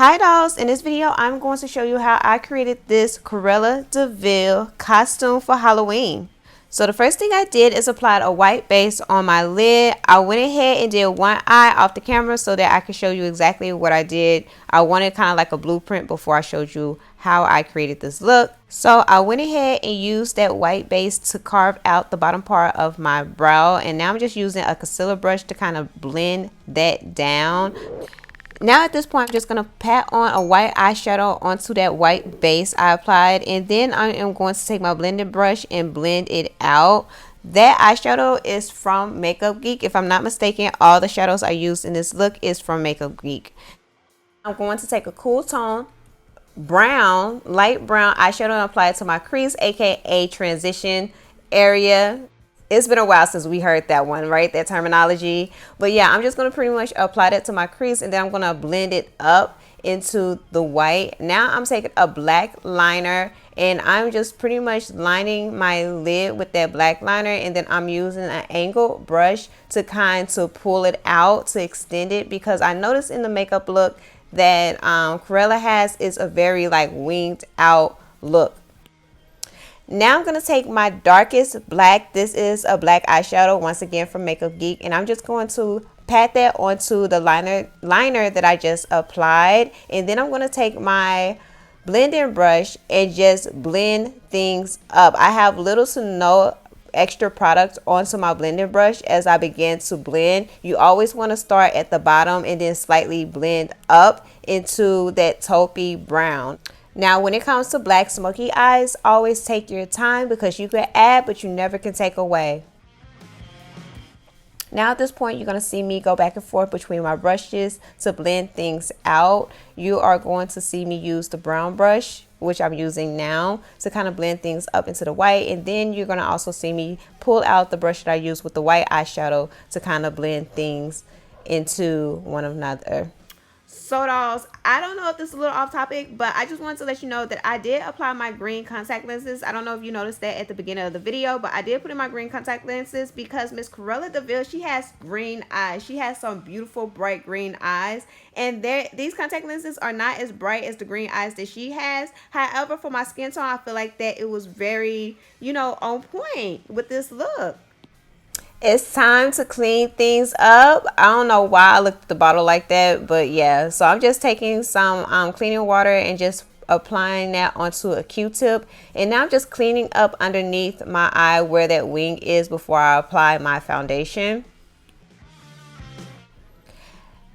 Hi dolls, in this video I'm going to show you how I created this Cruella De'Vil costume for Halloween. So the first thing I did is applied a white base on my lid. I went ahead and did one eye off the camera so that I could show you exactly what I did. I wanted kind of like a blueprint before I showed you how I created this look. So I went ahead and used that white base to carve out the bottom part of my brow, and now I'm just using a concealer brush to kind of blend that down. Now at this point, I'm just going to pat on a white eyeshadow onto that white base I applied. And then I am going to take my blending brush and blend it out. That eyeshadow is from Makeup Geek. If I'm not mistaken, all the shadows I used in this look is from Makeup Geek. I'm going to take a cool tone, brown, light brown eyeshadow and apply it to my crease, aka transition area. It's been a while since we heard that one, right? That terminology. But yeah, I'm just going to pretty much apply that to my crease, and then I'm going to blend it up into the white. Now I'm taking a black liner and I'm just pretty much lining my lid with that black liner, and then I'm using an angled brush to kind of pull it out to extend it, because I noticed in the makeup look that Cruella has is a very like winged out look. Now I'm going to take my darkest black. This is a black eyeshadow, once again from Makeup Geek, and I'm just going to pat that onto the liner that I just applied. And then I'm going to take my blending brush and just blend things up. I have little to no extra product onto my blending brush as I begin to blend. You always want to start at the bottom and then slightly blend up into that taupey brown. Now, when it comes to black smoky eyes, always take your time, because you can add, but you never can take away. Now at this point, you're going to see me go back and forth between my brushes to blend things out. You are going to see me use the brown brush, which I'm using now, to kind of blend things up into the white. And then you're going to also see me pull out the brush that I used with the white eyeshadow to kind of blend things into one another. So dolls, I don't know if this is a little off topic, but I just wanted to let you know that I did apply my green contact lenses. I don't know if you noticed that at the beginning of the video, but I did put in my green contact lenses because Miss Cruella De'Vil, she has green eyes. She has some beautiful bright green eyes, and these contact lenses are not as bright as the green eyes that she has. However, for my skin tone, I feel like that it was very, on point with this look. It's time to clean things up. I don't know why I looked at the bottle like that, but yeah. So I'm just taking some cleaning water and just applying that onto a Q-tip. And now I'm just cleaning up underneath my eye where that wing is before I apply my foundation.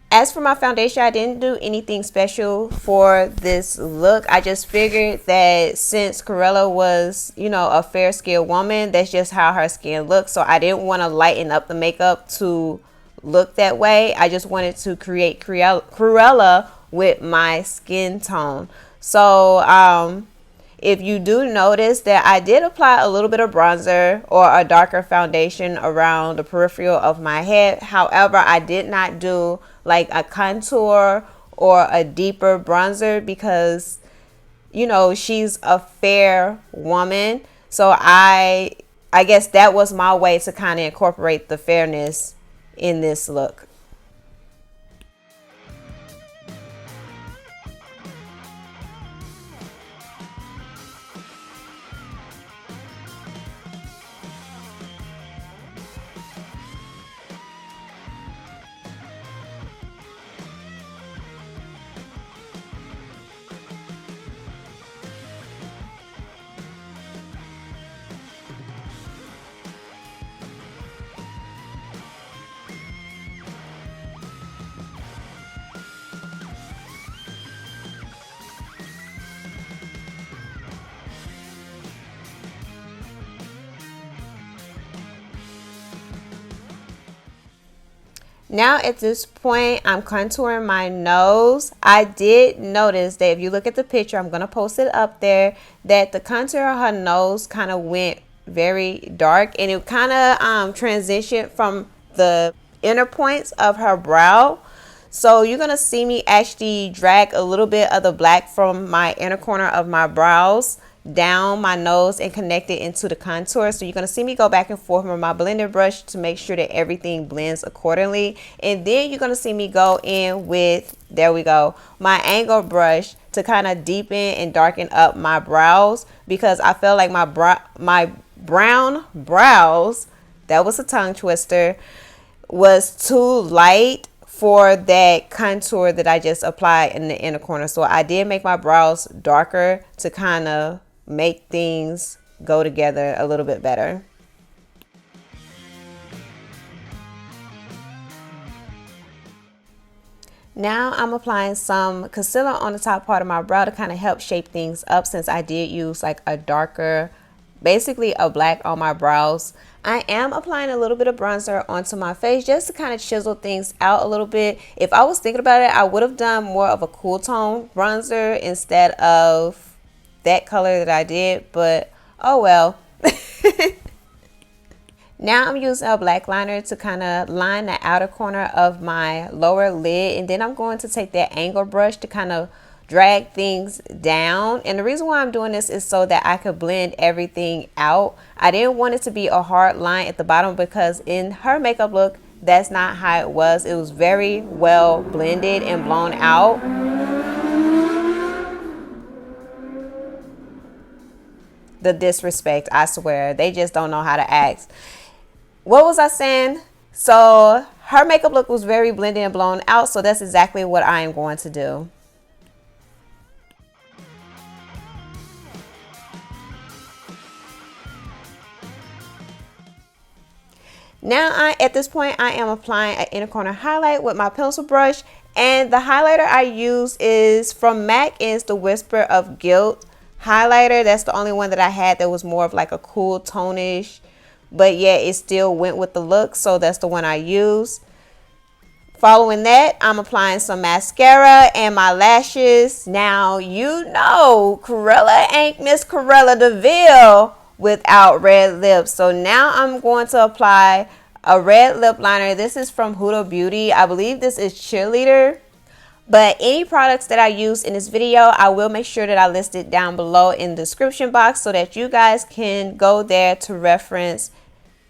As for my foundation, I didn't do anything special for this look. I just figured that since Cruella was, a fair-skinned woman, that's just how her skin looks. So I didn't want to lighten up the makeup to look that way. I just wanted to create Cruella with my skin tone. So if you do notice that I did apply a little bit of bronzer or a darker foundation around the peripheral of my head. However, I did not do like a contour or a deeper bronzer because, she's a fair woman. So I guess that was my way to kind of incorporate the fairness in this look. Now at this point, I'm contouring my nose. I did notice that if you look at the picture, I'm going to post it up there, that the contour of her nose kind of went very dark, and it kind of transitioned from the inner points of her brow. So you're going to see me actually drag a little bit of the black from my inner corner of my brows down my nose and connect it into the contour. So you're going to see me go back and forth with my blender brush to make sure that everything blends accordingly. And then you're going to see me go in with there we go, my angle brush to kind of deepen and darken up my brows, because I felt like my brown brows, that was a tongue twister, was too light for that contour that I just applied in the inner corner. So I did make my brows darker to kind of make things go together a little bit better. Now I'm applying some concealer on the top part of my brow to kind of help shape things up, since I did use like a darker, basically a black on my brows. I am applying a little bit of bronzer onto my face just to kind of chisel things out a little bit. If I was thinking about it, I would have done more of a cool tone bronzer instead of that color that I did, but oh well. Now I'm using a black liner to kind of line the outer corner of my lower lid, and then I'm going to take that angle brush to kind of drag things down. And the reason why I'm doing this is so that I could blend everything out. I didn't want it to be a hard line at the bottom, because in her makeup look, that's not how it was. It was very well blended and blown out. The disrespect, I swear, they just don't know how to act. What was I saying? So her makeup look was very blended and blown out, so that's exactly what I am going to do. Now at this point I am applying an inner corner highlight with my pencil brush, and the highlighter I use is from MAC, and it's the Whisper of Guilt highlighter. That's the only one that I had that was more of like a cool tonish, but yeah, it still went with the look, so that's the one I use. Following that, I'm applying some mascara and my lashes. Now, you know, Cruella ain't Miss Cruella De'Vil without red lips. So now I'm going to apply a red lip liner. This is from Huda Beauty. I believe this is Cheerleader. But any products that I use in this video, I will make sure that I list it down below in the description box so that you guys can go there to reference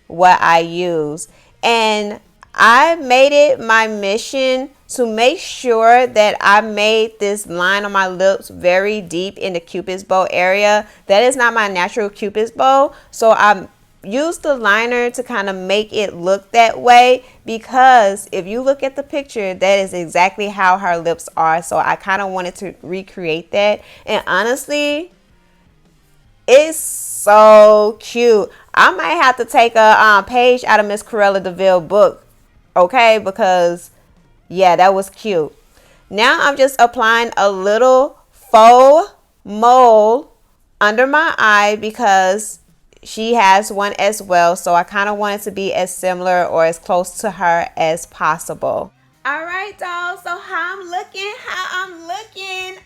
what I use. And I made it my mission to make sure that I made this line on my lips very deep in the Cupid's bow area. That is not my natural Cupid's bow, so I used the liner to kind of make it look that way, because if you look at the picture, that is exactly how her lips are. So I kind of wanted to recreate that, and honestly, it's so cute. I might have to take a page out of Miss Cruella De'Vil book, okay, because yeah, that was cute. Now I'm just applying a little faux mole under my eye, because she has one as well, so I kind of want it to be as similar or as close to her as possible. All right, dolls, so how I'm looking,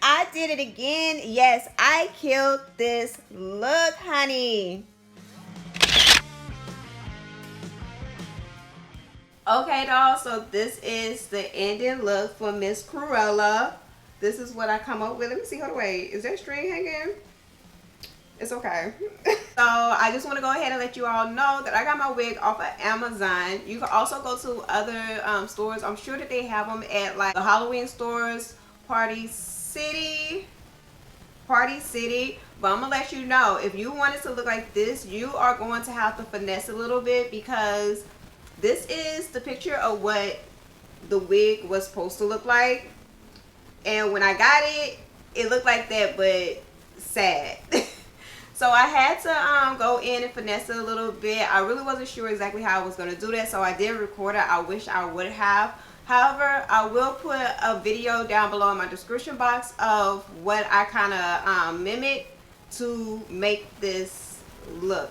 I did it again. Yes, I killed this look, honey. Okay, dolls, so this is the ending look for Miss Cruella. This is what I come up with. Let me see, hold on, wait, is that string hanging? It's okay. So I just want to go ahead and let you all know that I got my wig off of Amazon. You can also go to other stores. I'm sure that they have them at like the Halloween stores, Party City. But I'm gonna let you know, if you want it to look like this, you are going to have to finesse a little bit, because this is the picture of what the wig was supposed to look like, and when I got it, it looked like that, but sad. So I had to go in and finesse it a little bit. I really wasn't sure exactly how I was going to do that, so I did record it. I wish I would have. However, I will put a video down below in my description box of what I kind of mimicked to make this look.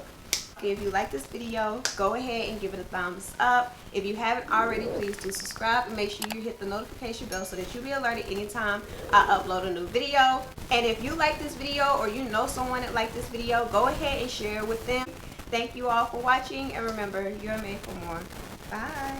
If you like this video, go ahead and give it a thumbs up. If you haven't already, please do subscribe and make sure you hit the notification bell so that you'll be alerted anytime I upload a new video. And if you like this video, or you know someone that liked this video, go ahead and share it with them. Thank you all for watching, and remember, you're made for more. Bye.